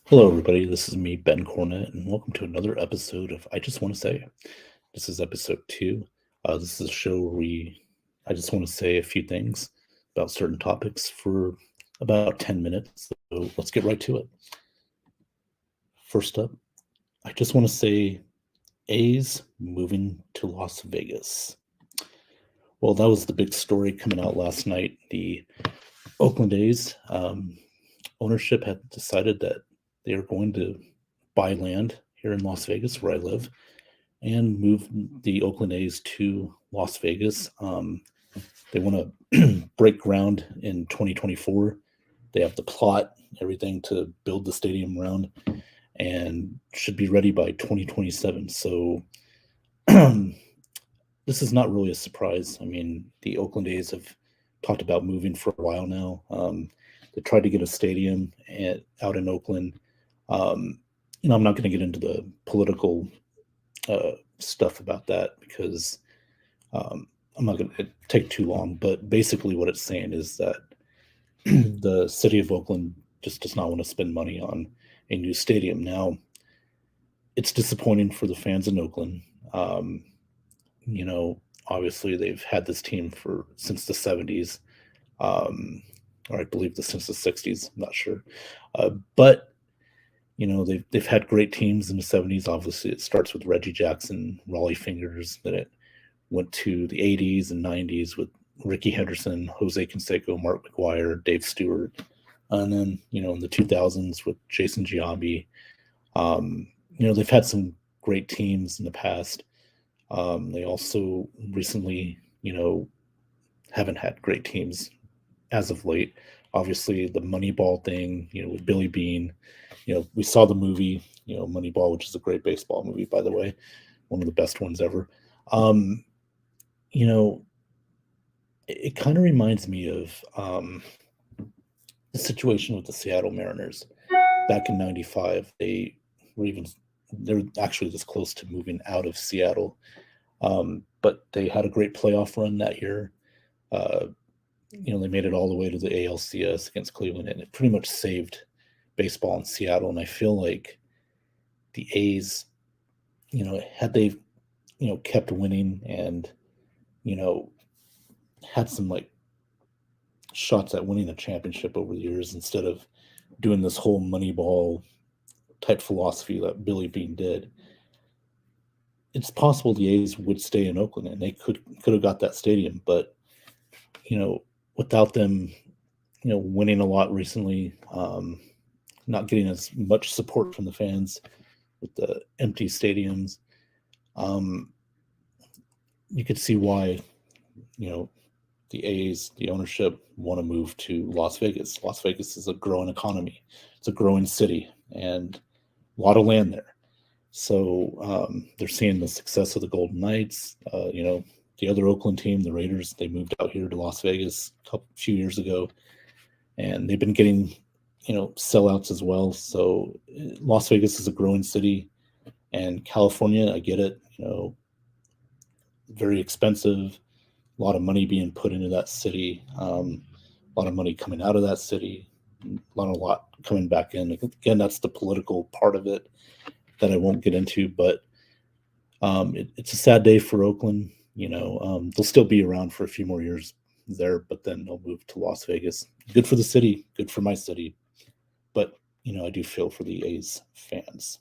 Hello, everybody. This is me, Ben Cornett, and welcome to another episode of I Just Want to Say. This is episode two. This is a show where I just want to say a few things about certain topics for about 10 minutes. So let's get right to it. First up, I just want to say A's moving to Las Vegas. Well, that was the big story coming out last night. The Oakland A's ownership had decided that they are going to buy land here in Las Vegas, where I live, and move the Oakland A's to Las Vegas. They want to break ground in 2024. They have the plot, everything to build the stadium around, and should be ready by 2027. So this is not really a surprise. I mean, the Oakland A's have talked about moving for a while now. They tried to get a stadium out in Oakland. Um, I'm not going to get into the political stuff about that because um, I'm not going to take too long. But basically, what it's saying is that the city of Oakland just does not want to spend money on a new stadium. Now, it's disappointing for the fans in Oakland. Um, Obviously, they've had this team for since the 70s, or I believe since the 60s. I'm not sure, but they've had great teams in the 70s. Obviously, it starts with Reggie Jackson, Raleigh Fingers. Then it went to the 80s and 90s with Ricky Henderson, Jose Canseco, Mark McGuire, Dave Stewart, and then in the 2000s with Jason Giambi. They've had some great teams in the past. They also recently, haven't had great teams as of late. Obviously, the Moneyball thing, with Billy Bean. We saw the movie, Moneyball, which is a great baseball movie, by the way, one of the best ones ever. Um, you know, it kind of reminds me of the situation with the Seattle Mariners back in '95. They're actually this close to moving out of Seattle, but they had a great playoff run that year. Uh, they made it all the way to the ALCS against Cleveland, and it pretty much saved baseball in Seattle. And I feel like the A's, had they, kept winning and, you know, had some like shots at winning a championship over the years instead of doing this whole Moneyball type philosophy that Billy Bean did, it's possible the A's would stay in Oakland and they could have got that stadium. But without them, winning a lot recently, not getting as much support from the fans with the empty stadiums, um, you could see why you know the A's, the ownership, want to move to Las Vegas. Las Vegas is a growing economy. It's a growing city and a lot of land there. So they're seeing the success of the Golden Knights. The other Oakland team, the Raiders, they moved out here to Las Vegas few years ago, and they've been getting, sellouts as well. So Las Vegas is a growing city, and California, I get it. Very expensive, a lot of money being put into that city, a lot of money coming out of that city, a lot coming back in. Again, that's the political part of it that I won't get into, but it's a sad day for Oakland. They'll still be around for a few more years there, but then they'll move to Las Vegas. Good for the city, good for my city, but I do feel for the A's fans.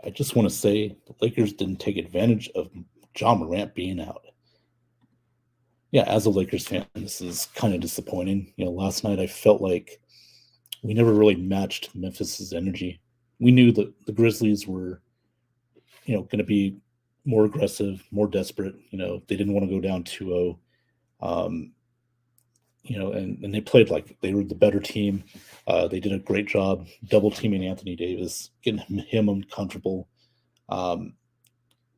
I just want to say the Lakers didn't take advantage of Ja Morant being out. Yeah, as a Lakers fan, this is kind of disappointing. Last night I felt like we never really matched Memphis's energy. We knew that the Grizzlies were, going to be more aggressive, more desperate. They didn't want to go down 2-0. Um, and they played like they were the better team. They did a great job double teaming Anthony Davis, getting him uncomfortable. Um,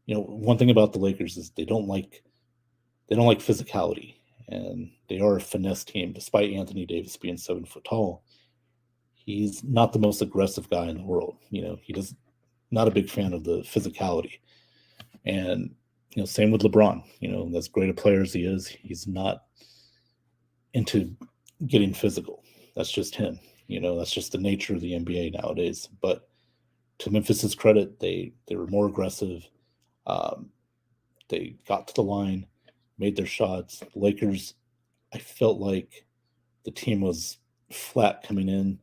one thing about the Lakers is they don't like physicality, and they are a finesse team. Despite Anthony Davis being 7 foot tall, he's not the most aggressive guy in the world. He does not a big fan of the physicality. And same with LeBron. As great a player as he is, he's not into getting physical. That's just him. That's just the nature of the NBA nowadays. But to Memphis's credit, they were more aggressive. Um, they got to the line, made their shots. The Lakers, I felt like the team was flat coming in,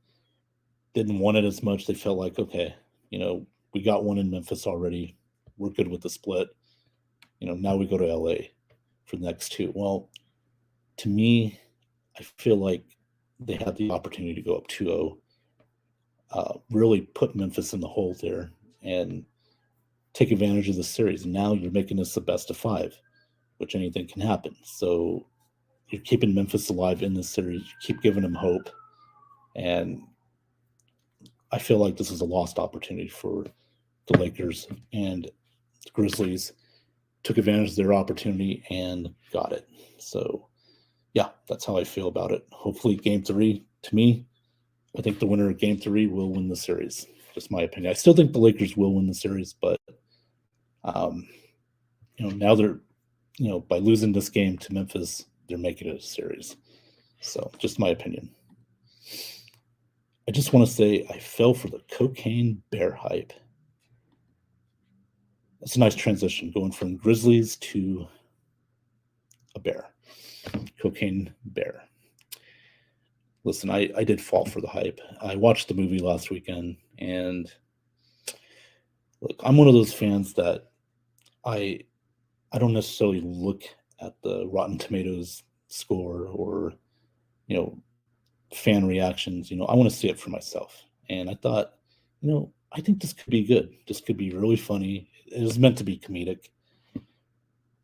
didn't want it as much. They felt like, okay, we got one in Memphis already. We're good with the split. Now we go to LA for the next two. Well, to me, I feel like they had the opportunity to go up 2-0, really put Memphis in the hole there and take advantage of the series. And now you're making this the best of 5, which anything can happen. So you're keeping Memphis alive in this series. You keep giving them hope. And I feel like this is a lost opportunity for the Lakers, and the Grizzlies took advantage of their opportunity and got it. So, yeah, that's how I feel about it. Hopefully, Game 3, to me, I think the winner of Game 3 will win the series. Just my opinion. I still think the Lakers will win the series, but now they're, by losing this game to Memphis, they're making it a series. So, just my opinion. I just want to say I fell for the Cocaine Bear hype. That's a nice transition, going from Grizzlies to a bear. Cocaine Bear. Listen, I did fall for the hype. I watched the movie last weekend, and look, I'm one of those fans that I don't necessarily look at the Rotten Tomatoes score or fan reactions. I want to see it for myself. And I thought, I think this could be good. This could be really funny. It was meant to be comedic.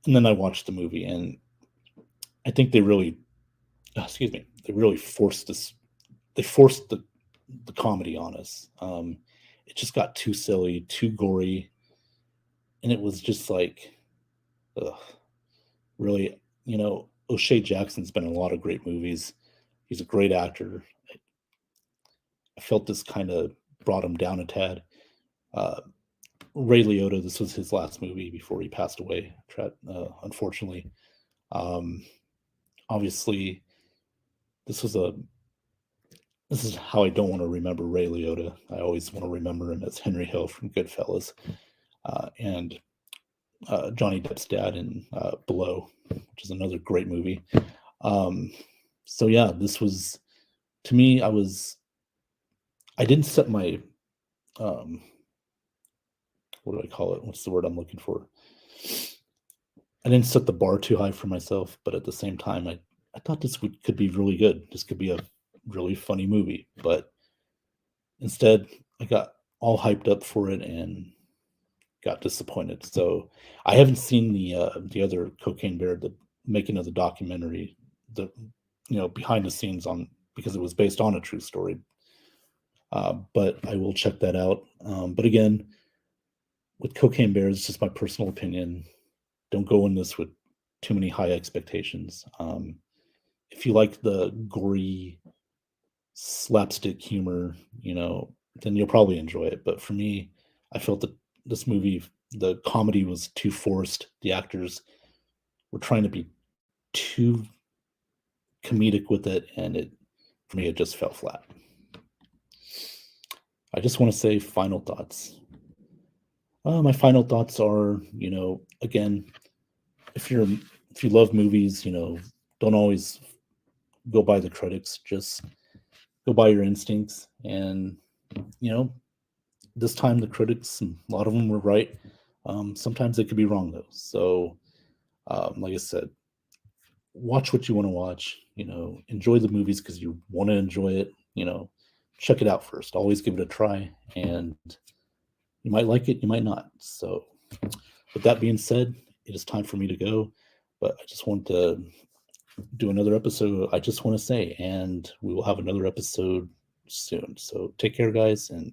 And then I watched the movie, and I think they really forced this. They forced the comedy on us. It just got too silly, too gory, and it was just like, really, O'Shea Jackson's been in a lot of great movies. He's a great actor. I felt this kind of brought him down a tad. Ray Liotta, this was his last movie before he passed away, unfortunately. Obviously, this is how I don't want to remember Ray Liotta. I always want to remember him as Henry Hill from Goodfellas, and Johnny Depp's dad in Blow, which is another great movie. So yeah, this was, to me, I didn't set my, what do I call it? What's the word I'm looking for? I didn't set the bar too high for myself, but at the same time, I thought this could be really good. This could be a really funny movie, but instead I got all hyped up for it and got disappointed. So I haven't seen the other Cocaine Bear, the making of the documentary, the behind the scenes on, because it was based on a true story. But I will check that out. But again, with Cocaine Bear, it's just my personal opinion. Don't go in this with too many high expectations. If you like the gory slapstick humor, then you'll probably enjoy it. But for me, I felt that this movie, the comedy was too forced. The actors were trying to be too comedic with it, and for me, it just fell flat. I just want to say final thoughts. My final thoughts are, again, if you love movies, don't always go by the critics. Just go by your instincts. And, this time the critics, a lot of them were right. Sometimes they could be wrong, though. So, like I said, watch what you want to watch. Enjoy the movies because you want to enjoy it. Check it out first. Always give it a try. And you might like it, you might not. So, with that being said, it is time for me to go. But I just want to do another episode. I just want to say, and we will have another episode soon. So, take care, guys, and